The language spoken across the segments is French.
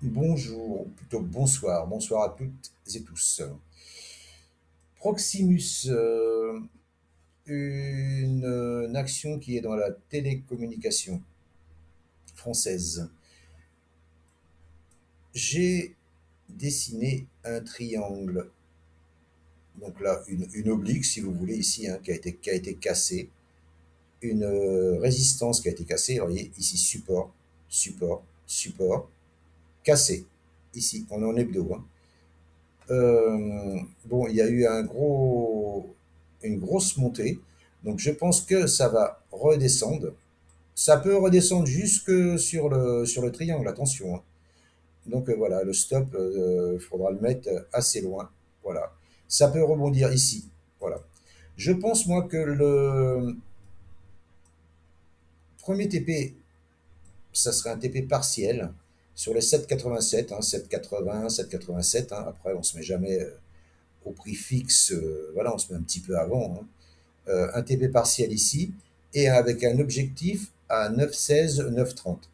Bonjour, ou plutôt bonsoir, bonsoir à toutes et tous. Proximus, une action qui est dans la télécommunication française. J'ai dessiné un triangle, donc là une oblique si vous voulez ici, hein, qui a été cassée, une résistance qui a été cassée, vous voyez ici support, support, support, cassé. Ici, on est en hebdo, hein. Bon, il y a eu une grosse montée, donc je pense que ça va redescendre. Ça peut redescendre jusque sur le triangle, attention, hein. Donc voilà, le stop, il faudra le mettre assez loin. Voilà. Ça peut rebondir ici. Voilà. Je pense, moi, que le premier TP, ça serait un TP partiel sur les 7,87, hein, 7,80, 7,87, hein. Après, on se met jamais au prix fixe, voilà, on se met un petit peu avant, hein. Un TP partiel ici, et avec un objectif à 9,16, 9,30.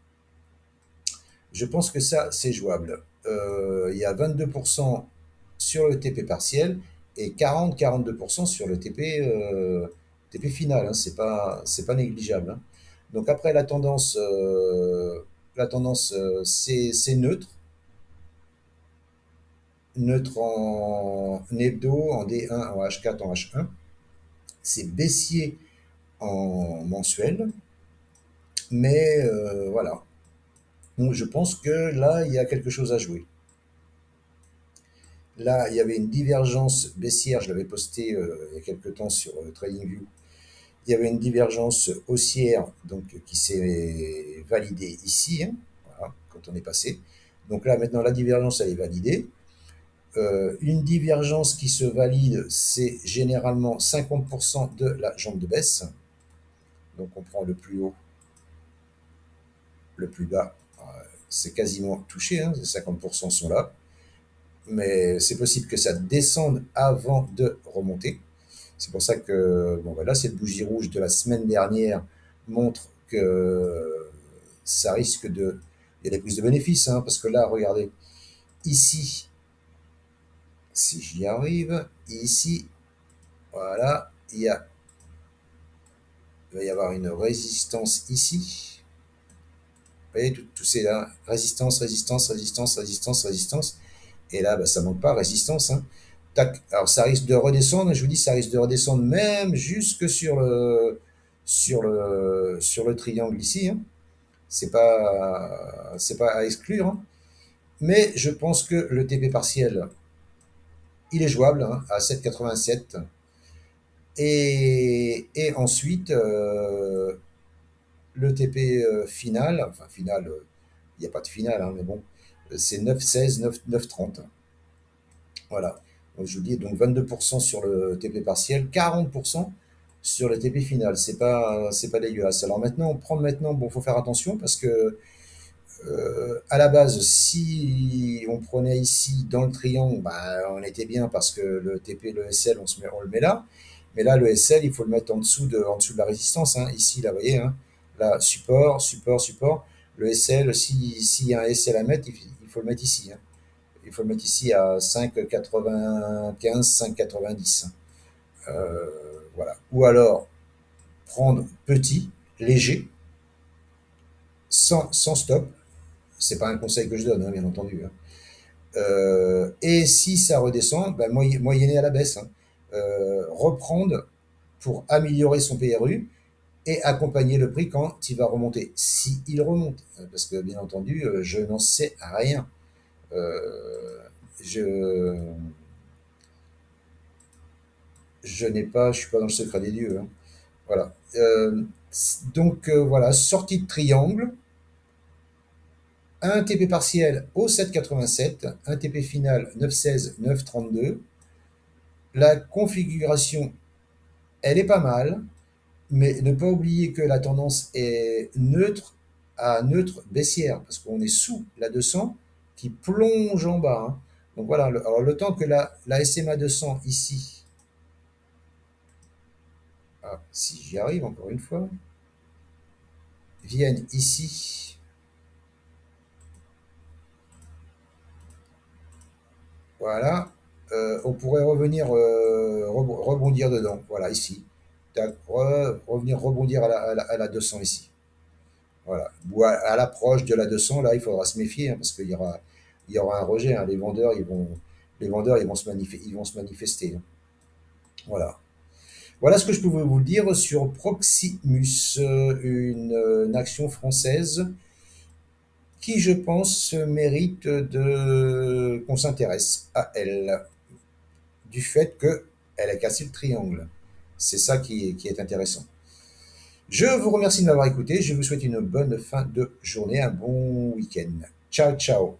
Je pense que ça, c'est jouable. Il y a 22% sur le TP partiel et 40-42% sur le TP final, hein. C'est pas négligeable, hein. Donc après, la tendance, c'est neutre. Neutre en hebdo, en D1, en H4, en H1. C'est baissier en mensuel, mais voilà. Donc je pense que là, il y a quelque chose à jouer. Là, il y avait une divergence baissière, je l'avais posté il y a quelques temps sur TradingView. Il y avait une divergence haussière donc, qui s'est validée ici, hein, voilà, quand on est passé. Donc là, maintenant, la divergence, elle est validée. Une divergence qui se valide, c'est généralement 50% de la jambe de baisse. Donc on prend le plus haut, le plus bas, c'est quasiment touché, hein, 50% sont là. Mais c'est possible que ça descende avant de remonter. C'est pour ça que bon, ben là, cette bougie rouge de la semaine dernière montre que ça risque de. Il y a des prises de bénéfices, hein, parce que là, regardez, ici, si j'y arrive, ici, voilà, il va y avoir une résistance ici. Vous voyez, tout c'est là, résistance, résistance, résistance, résistance, résistance. Et là, bah, ça manque pas, résistance, hein. Tac. Alors ça risque de redescendre, je vous dis, ça risque de redescendre même jusque sur le triangle ici, hein. C'est pas à exclure, hein. Mais je pense que le TP partiel, il est jouable, hein, à 7,87. Et ensuite, le TP final, enfin final, il n'y a pas de finale, hein, mais bon, c'est 9,16, 9,30. Voilà. Donc, je vous dis, donc 22% sur le TP partiel, 40% sur le TP final. C'est pas dégueulasse. Alors maintenant, on prend maintenant, bon, faut faire attention parce que à la base, si on prenait ici dans le triangle, bah, on était bien parce que le TP, le SL, on le met là. Mais là, le SL, il faut le mettre en dessous de la résistance, hein. Ici, là, vous voyez, hein, là, support, support, support. Le SL, s'il y a un SL à mettre, il faut le mettre ici, hein. Il faut le mettre ici à 5,95, 5,90. Euh, voilà. Ou alors prendre petit, léger, sans stop. C'est pas un conseil que je donne, hein, bien entendu, hein. Et si ça redescend, ben, moyenner à la baisse, hein. Reprendre pour améliorer son PRU et accompagner le prix quand il va remonter. Si il remonte, parce que bien entendu, je n'en sais rien. Euh, je, je suis pas dans le secret des dieux, hein. Voilà. Donc voilà, sortie de triangle, un TP partiel au 7,87, un TP final 9,16, 9,32. La configuration, elle est pas mal, mais ne pas oublier que la tendance est neutre à neutre baissière, parce qu'on est sous la 200 qui plonge en bas, hein. Donc voilà, alors le temps que la SMA 200 ici, si j'y arrive encore une fois, vienne ici Voilà. On pourrait revenir rebondir dedans. Voilà, ici. Tac, revenir rebondir à la 200 ici. Voilà. Ou à l'approche de la 200, là, il faudra se méfier hein, parce il y aura un rejet. Hein. Les vendeurs, ils vont se manifester. Hein. Voilà. Voilà ce que je pouvais vous dire sur Proximus, une action française qui, je pense, mérite qu'on s'intéresse à elle, du fait qu'elle a cassé le triangle. C'est ça qui est intéressant. Je vous remercie de m'avoir écouté. Je vous souhaite une bonne fin de journée, un bon week-end. Ciao, ciao.